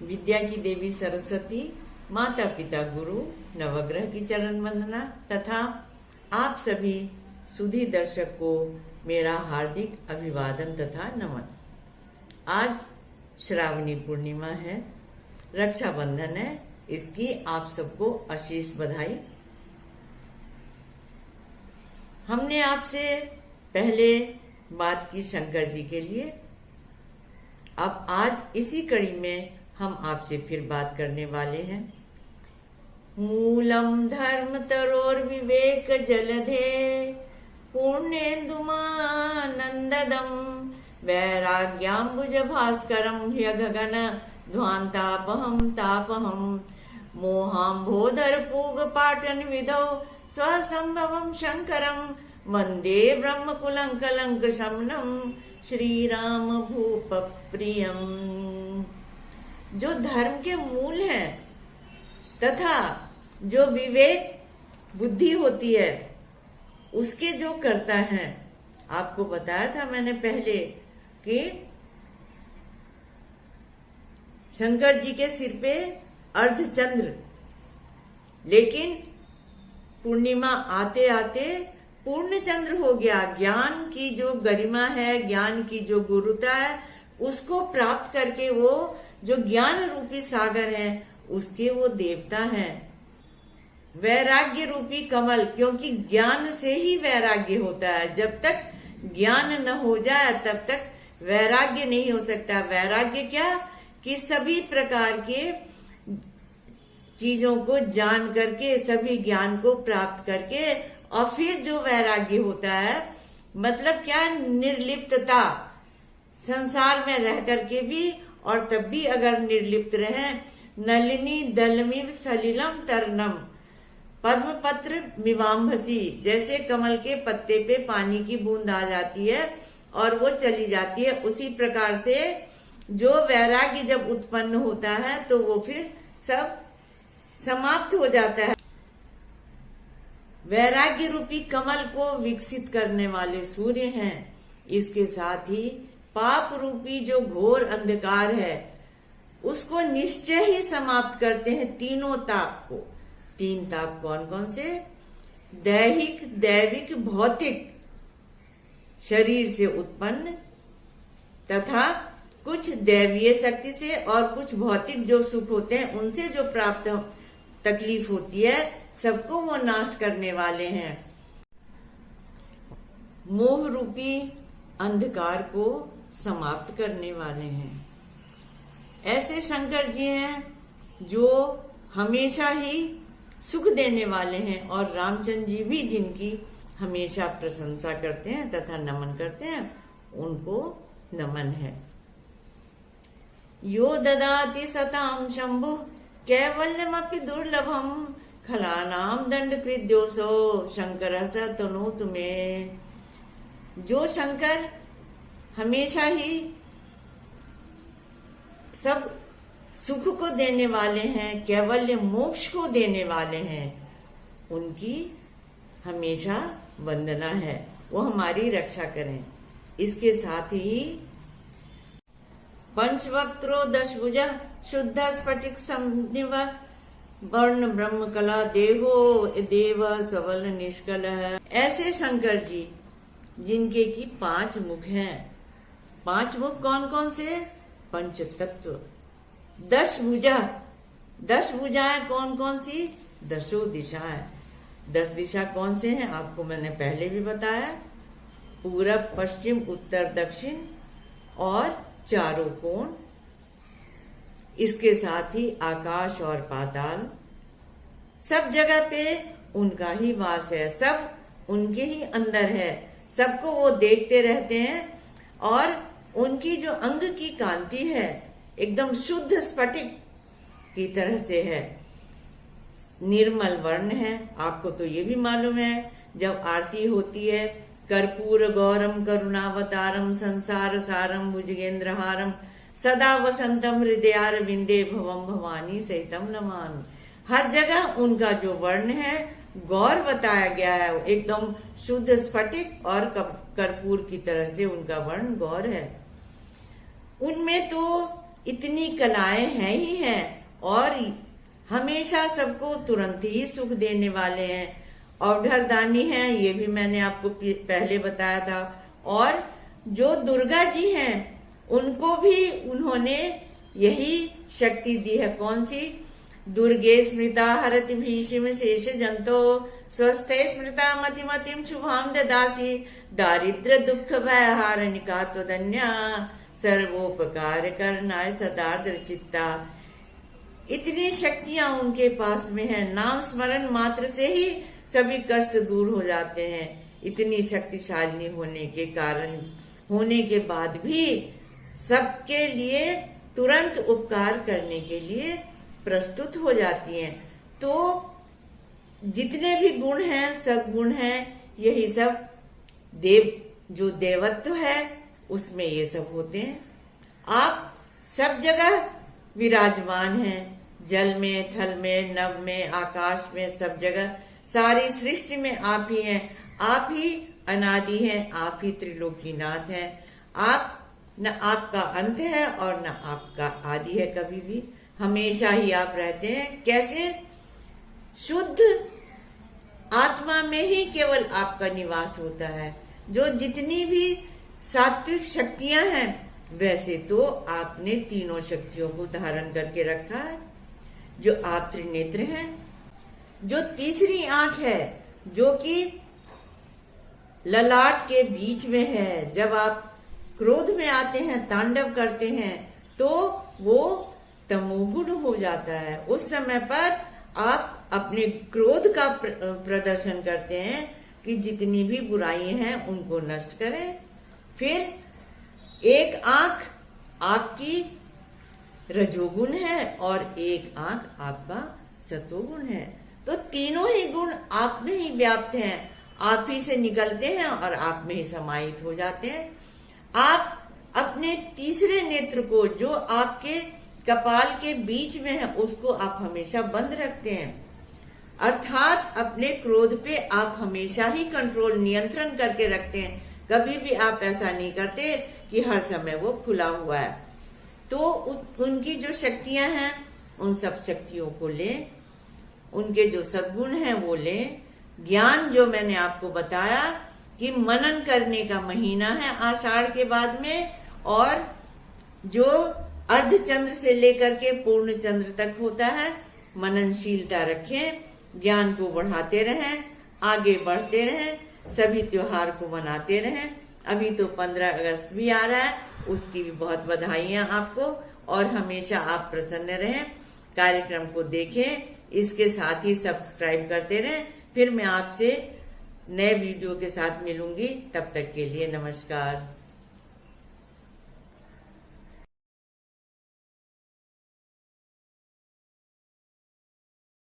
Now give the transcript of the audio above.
विद्या की देवी सरस्वती, माता पिता गुरु, नवग्रह की चरण वंदना तथा आप सभी सुधी दर्शक को मेरा हार्दिक अभिवादन तथा नमन। आज श्रावणी पूर्णिमा है, रक्षाबंधन है, इसकी आप सबको आशीष बधाई। हमने आपसे पहले बात की शंकर जी के लिए, अब आज इसी कड़ी में हम आपसे फिर बात करने वाले हैं। मूलम धर्म तरोर विवेक जलधे पूर्णेन्दुमानंददम वैराग्याम्बुज भास्करम ह्यगगन ध्वांतापहम तापहम मोहाम्भोधर पूग पाटन विधौ स्वसंभवम शंकरम वंदे ब्रह्म कुलंकलंक शमनम श्रीराम भूप प्रियम। जो धर्म के मूल हैं तथा जो विवेक बुद्धि होती है उसके जो करता है, आपको बताया था मैंने पहले कि शंकर जी के सिर पे अर्धचंद्र, लेकिन पूर्णिमा आते आते पूर्ण चंद्र हो गया। ज्ञान की जो गरिमा है, ज्ञान की जो गुरुता है, उसको प्राप्त करके वो जो ज्ञान रूपी सागर है उसके वो देवता हैं। वैराग्य रूपी कमल, क्योंकि ज्ञान से ही वैराग्य होता है। जब तक ज्ञान न हो जाए तब तक वैराग्य नहीं हो सकता। वैराग्य क्या कि सभी प्रकार के चीजों को जान करके, सभी ज्ञान को प्राप्त करके, और फिर जो वैराग्य होता है मतलब क्या, निर्लिप्तता। संसार में रह करके भी और तब भी अगर निर्लिप्त रहे, नलिनी दलमिव सलिलम तरनम पद्म पत्र मिवाम्भसी, जैसे कमल के पत्ते पे पानी की बूंद आ जाती है और वो चली जाती है, उसी प्रकार से जो वैराग्य जब उत्पन्न होता है तो वो फिर सब समाप्त हो जाता है। वैराग्य रूपी कमल को विकसित करने वाले सूर्य हैं। इसके साथ ही पाप रूपी जो घोर अंधकार है उसको निश्चय ही समाप्त करते हैं, तीनों ताप को। तीन ताप कौन कौन से? दैहिक, दैविक, भौतिक, शरीर से उत्पन्न तथा कुछ दैवीय शक्ति से और कुछ भौतिक जो सुख होते हैं उनसे जो प्राप्त तकलीफ होती है, सबको वो नाश करने वाले हैं। मोह रूपी अंधकार को समाप्त करने वाले हैं। ऐसे शंकर जी हैं जो हमेशा ही सुख देने वाले हैं, और रामचंद्र जी भी जिनकी हमेशा प्रशंसा करते हैं तथा नमन करते हैं, उनको नमन है। यो ददाति सताम शंभु कैवल्यमपि दुर्लभम खलानाम दंड कृद्योसो शंकर स तनोतु में। जो शंकर हमेशा ही सब सुख को देने वाले हैं, कैवल्य मोक्ष को देने वाले हैं, उनकी हमेशा वंदना है, वो हमारी रक्षा करें। इसके साथ ही पंचवक्त्रो दशभुजा शुद्ध स्फटिक समनिव वर्ण ब्रह्म कला देहो देव सबल निष्कल है। ऐसे शंकर जी जिनके की 5 मुख हैं। 5 मुख कौन कौन से? पंच तत्व। 10 भुजा, 10 भुजाएं कौन कौन सी? 10 दिशाएं। 10 दिशा कौन से हैं आपको मैंने पहले भी बताया, पूरब, पश्चिम, उत्तर, दक्षिण और चारों कोण। इसके साथ ही आकाश और पाताल, सब जगह पे उनका ही वास है, सब उनके ही अंदर है, सबको वो देखते रहते हैं। और उनकी जो अंग की कांति है एकदम शुद्ध स्फटिक की तरह से है, निर्मल वर्ण है। आपको तो ये भी मालूम है, जब आरती होती है, कर्पूर गौरम करुणावतारम संसार सारम भुजगेंद्रहारम सदा वसंतम हृदयार विंदे भवम भवानी सहितम नमामि। हर जगह उनका जो वर्ण है गौर बताया गया है, एकदम शुद्ध स्फटिक और कर्पूर की तरह से उनका वर्ण गौर है। उनमें तो इतनी कलाएं हैं ही हैं और हमेशा सबको तुरंत ही सुख देने वाले हैं। अवधरदानी हैं, ये भी मैंने आपको पहले बताया था। और जो दुर्गा जी हैं उनको भी उन्होंने यही शक्ति दी है। कौन सी? दुर्गे स्मृता हरति भीषम शेष जंतो स्वस्थ स्मृता मतिमतिम शुभाम ददासी दारिद्र दुख भय हारनिका त्वदन्या सर्वोपकार करनाय सदार्द्र चित्ता। इतनी शक्तियां उनके पास में है, नाम स्मरण मात्र से ही सभी कष्ट दूर हो जाते हैं। इतनी शक्तिशाली होने के बाद भी सबके लिए तुरंत उपकार करने के लिए प्रस्तुत हो जाती हैं। तो जितने भी गुण हैं, सद्गुण हैं, यही सब जो देवत्व है उसमें ये सब होते हैं। आप सब जगह विराजमान हैं, जल में, थल में, नभ में, आकाश में, सब जगह सारी सृष्टि में आप ही हैं। आप ही अनादि हैं, आप ही त्रिलोकीनाथ हैं। आप न आपका अंत है और न आपका आदि है, कभी भी हमेशा ही आप रहते हैं। कैसे? शुद्ध आत्मा में ही केवल आपका निवास होता है। जो जितनी भी सात्विक शक्तियां हैं, वैसे तो आपने तीनों शक्तियों को धारण करके रखा है। जो आप त्रिनेत्र हैं, जो तीसरी आंख है, जो कि ललाट के बीच में है, जब आप क्रोध में आते हैं, तांडव करते हैं, तो वो तमोगुण हो जाता है। उस समय पर आप अपने क्रोध का प्रदर्शन करते हैं कि जितनी भी बुराई हैं उनको नष्ट करें। फिर एक आंख आपकी रजोगुण है और एक आंख आपका सतोगुण है। तो तीनों ही गुण आप में ही व्याप्त हैं, आप ही से निकलते हैं और आप में ही समाहित हो जाते हैं। आप अपने तीसरे नेत्र को, जो आपके कपाल के बीच में है, उसको आप हमेशा बंद रखते हैं। अर्थात अपने क्रोध पे आप हमेशा ही कंट्रोल, नियंत्रण करके रखते हैं। कभी भी आप ऐसा नहीं करते कि हर समय वो खुला हुआ है। तो उनकी जो शक्तियां हैं, उन सब शक्तियों को लें, उनके जो सद्गुण हैं वो लें। ज्ञान जो मैंने आपको बताया कि मनन करने का महीना है आषाढ़ के बाद में, और जो अर्धचंद्र से लेकर के पूर्ण चंद्र तक होता है, मननशीलता रखें, ज्ञान को बढ़ाते रहें, आगे बढ़ते रहें, सभी त्योहार को मनाते रहें। अभी तो 15 अगस्त भी आ रहा है, उसकी भी बहुत बधाइयां आपको, और हमेशा आप प्रसन्न रहें, कार्यक्रम को देखें, इसके साथ ही सब्सक्राइब करते रहें। फिर मैं आपसे नए वीडियो के साथ मिलूंगी, तब तक के लिए नमस्कार।